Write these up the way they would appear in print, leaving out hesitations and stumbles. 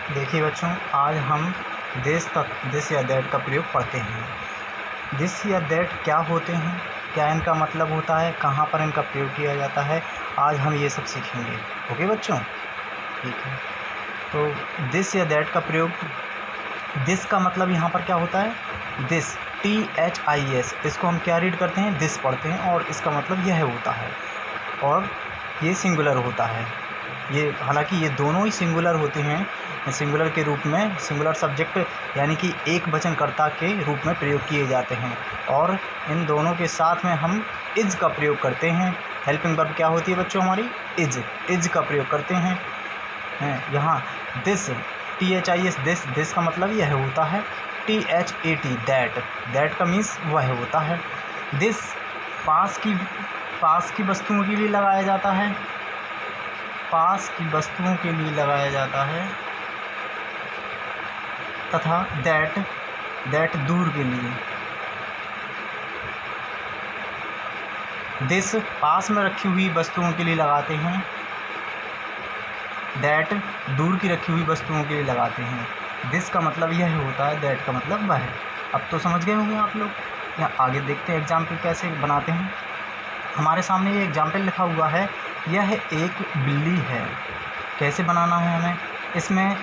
देखिए बच्चों, आज हम दिस या दैट का प्रयोग पढ़ते हैं। दिस या दैट क्या होते हैं, क्या इनका मतलब होता है, कहाँ पर इनका प्रयोग किया जाता है, आज हम ये सब सीखेंगे। ओके बच्चों, ठीक है। तो दिस या दैट का प्रयोग, दिस का मतलब यहाँ पर क्या होता है, दिस THIS, इसको हम क्या रीड करते हैं, दिस पढ़ते हैं, और इसका मतलब यह होता है, और ये सिंगुलर होता है। ये हालांकि ये दोनों ही सिंगुलर होते हैं, सिंगुलर के रूप में, सिंगुलर सब्जेक्ट यानी कि एक वचनकर्ता के रूप में प्रयोग किए जाते हैं, और इन दोनों के साथ में हम इज का प्रयोग करते हैं। हेल्पिंग वर्ब क्या होती है बच्चों हमारी, इज का प्रयोग करते हैं। यहाँ दिस THIS, दिस का मतलब यह होता है। THAT, दैट का मीन्स वह होता है। दिस पास की वस्तुओं के लिए लगाया जाता है, पास की वस्तुओं के लिए लगाया जाता है, तथा दैट दूर के लिए। दिस पास में रखी हुई वस्तुओं के लिए लगाते हैं, दैट दूर की रखी हुई वस्तुओं के लिए लगाते हैं। दिस का मतलब यह होता है, दैट का मतलब वह है। अब तो समझ गए होंगे आप लोग। यहाँ आगे देखते हैं एग्जाम्पल कैसे बनाते हैं। हमारे सामने ये एग्जाम्पल लिखा हुआ है, यह एक बिल्ली है। कैसे बनाना है हमें, इसमें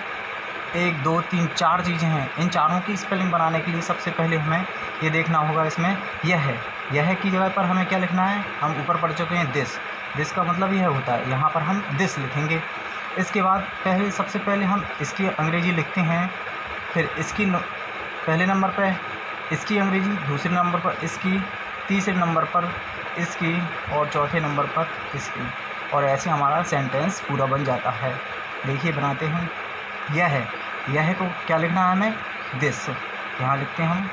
1 2 3 4 चीज़ें हैं। इन चारों की स्पेलिंग बनाने के लिए सबसे पहले हमें ये देखना होगा, इसमें यह की जगह पर हमें क्या लिखना है, हम ऊपर पढ़ चुके हैं दिस का मतलब यह होता है, यहाँ पर हम दिस लिखेंगे। इसके बाद सबसे पहले हम इसकी अंग्रेजी लिखते हैं, फिर इसकी पहले नंबर पर इसकी अंग्रेजी, दूसरे नंबर पर इसकी, तीसरे नंबर पर इसकी, और चौथे नंबर पर इसकी, और ऐसे हमारा सेंटेंस पूरा बन जाता है। देखिए बनाते हैं। यह को क्या लिखना है हमें, दिस, यहाँ लिखते हैं हम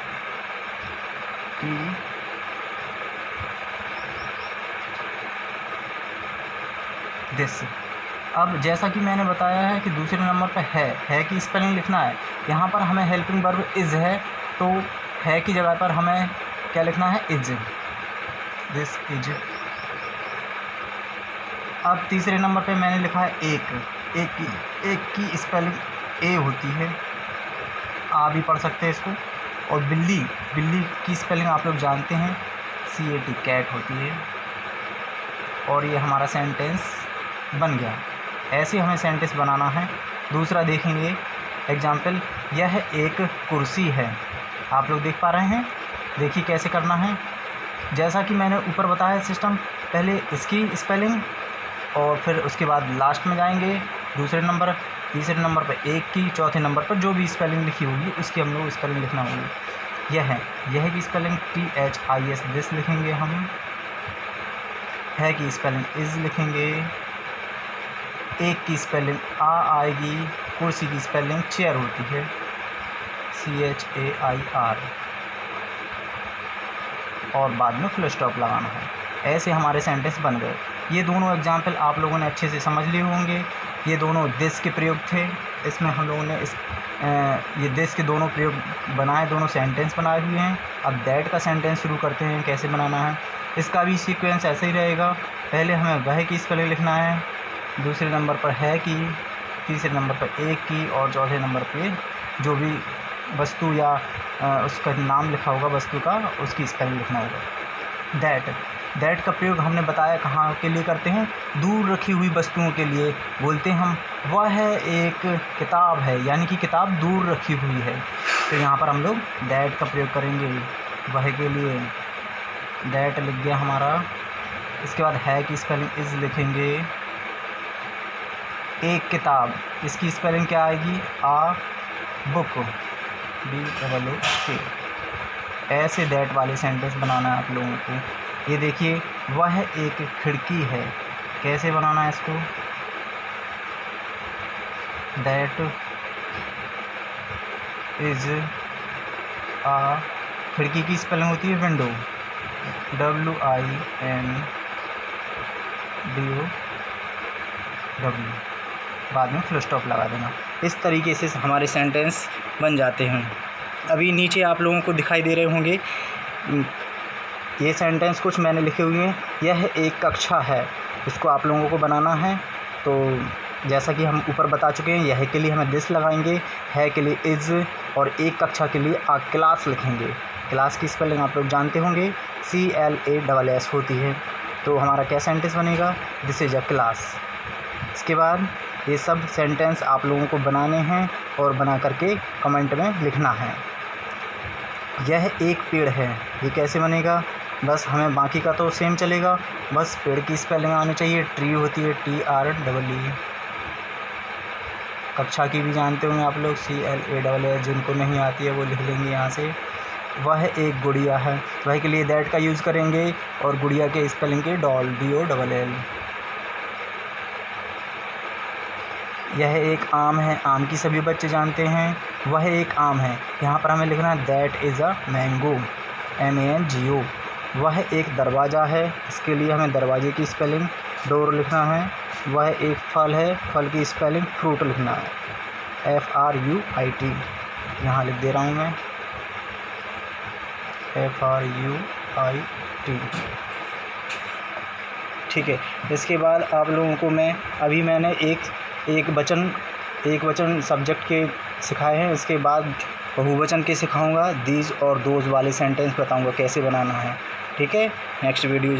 दिस। अब जैसा कि मैंने बताया है कि दूसरे नंबर पर है की स्पेलिंग लिखना है। यहाँ पर हमें हेल्पिंग वर्ब इज़ है, तो है की जगह पर हमें क्या लिखना है, इज, दिस इज। अब तीसरे नंबर पे मैंने लिखा है एक की स्पेलिंग ए होती है, आ भी पढ़ सकते हैं इसको। और बिल्ली की स्पेलिंग आप लोग जानते हैं, CAT, कैट होती है। और ये हमारा सेंटेंस बन गया। ऐसे हमें सेंटेंस बनाना है। दूसरा देखेंगे एग्जाम्पल, यह एक कुर्सी है। आप लोग देख पा रहे हैं, देखिए कैसे करना है। जैसा कि मैंने ऊपर बताया सिस्टम, पहले इसकी स्पेलिंग और फिर उसके बाद लास्ट में जाएंगे दूसरे नंबर, तीसरे नंबर पर एक की, चौथे नंबर पर जो भी स्पेलिंग लिखी होगी उसकी हम लोग स्पेलिंग लिखना होगी। यह की स्पेलिंग THIS, दिस लिखेंगे हम। है की स्पेलिंग इज़ लिखेंगे। एक की स्पेलिंग आएगी। कुर्सी की स्पेलिंग चेयर होती है, CHAIR, और बाद में फुल स्टॉप लगाना है। ऐसे हमारे सेंटेंस बन गए। ये दोनों एग्जाम्पल आप लोगों ने अच्छे से समझ लिए होंगे। ये दोनों दिस के प्रयोग थे। इसमें हम लोगों ने ये दिस के दोनों प्रयोग बनाए, दोनों सेंटेंस बनाए हुए हैं। अब दैट का सेंटेंस शुरू करते हैं, कैसे बनाना है। इसका भी सीक्वेंस ऐसे ही रहेगा। पहले हमें वह की स्पेलिंग लिखना है, दूसरे नंबर पर है की, तीसरे नंबर पर एक की, और चौथे नंबर पे जो भी वस्तु या उसका नाम लिखा होगा वस्तु का, उसकी स्पेलिंग लिखना होगा। दैट का प्रयोग हमने बताया कहाँ के लिए करते हैं, दूर रखी हुई वस्तुओं के लिए बोलते हैं हम। वह एक किताब है, यानी कि किताब दूर रखी हुई है, तो यहाँ पर हम लोग दैट का प्रयोग करेंगे वह के लिए। दैट लिख गया हमारा। इसके बाद है की स्पेलिंग इज़ लिखेंगे। एक किताब, इसकी स्पेलिंग क्या आएगी, बुक, BOOK। ऐसे दैट वाले सेंटेंस बनाना है आप लोगों को। ये देखिए, वह एक खिड़की है। कैसे बनाना है इसको, दैट इज खिड़की की स्पेलिंग होती है विंडो, WINDOW, बाद में फुल स्टॉप लगा देना। इस तरीके से हमारे सेंटेंस बन जाते हैं। अभी नीचे आप लोगों को दिखाई दे रहे होंगे ये सेंटेंस, कुछ मैंने लिखे हुए हैं। यह एक कक्षा है, इसको आप लोगों को बनाना है। तो जैसा कि हम ऊपर बता चुके हैं, यह के लिए हमें दिस लगाएंगे, है के लिए इज़, और एक कक्षा के लिए आ क्लास लिखेंगे। क्लास की स्पेलिंग आप लोग जानते होंगे, CLASS होती है। तो हमारा क्या सेंटेंस बनेगा, दिस इज़ अ क्लास। इसके बाद ये सब सेंटेंस आप लोगों को बनाने हैं और बना करके कमेंट में लिखना है। यह एक पेड़ है, ये कैसे बनेगा, बस हमें बाकी का तो सेम चलेगा, बस पेड़ की स्पेलिंग आनी चाहिए। ट्री होती है TREE। कक्षा की भी जानते होंगे आप लोग, CLASS। जिनको नहीं आती है वो लिख लेंगे यहाँ से। वह एक गुड़िया है, वह के लिए दैट का यूज़ करेंगे, और गुड़िया के स्पेलिंग के DOLL। यह एक आम है, आम की सभी बच्चे जानते हैं। वह एक आम है, यहाँ पर हमें लिखना है that is a mango, MANGO। वह एक दरवाज़ा है, इसके लिए हमें दरवाजे की स्पेलिंग डोर लिखना है। वह एक फल है, फल की स्पेलिंग फ्रूट लिखना है, FRUIT। यहाँ लिख दे रहा हूँ मैं, FRUIT। ठीक है। इसके बाद आप लोगों को मैंने एक वचन सब्जेक्ट के सिखाए हैं, इसके बाद बहुवचन के सिखाऊंगा, दीज और दोज वाले सेंटेंस बताऊंगा कैसे बनाना है। ठीक है, नेक्स्ट वीडियो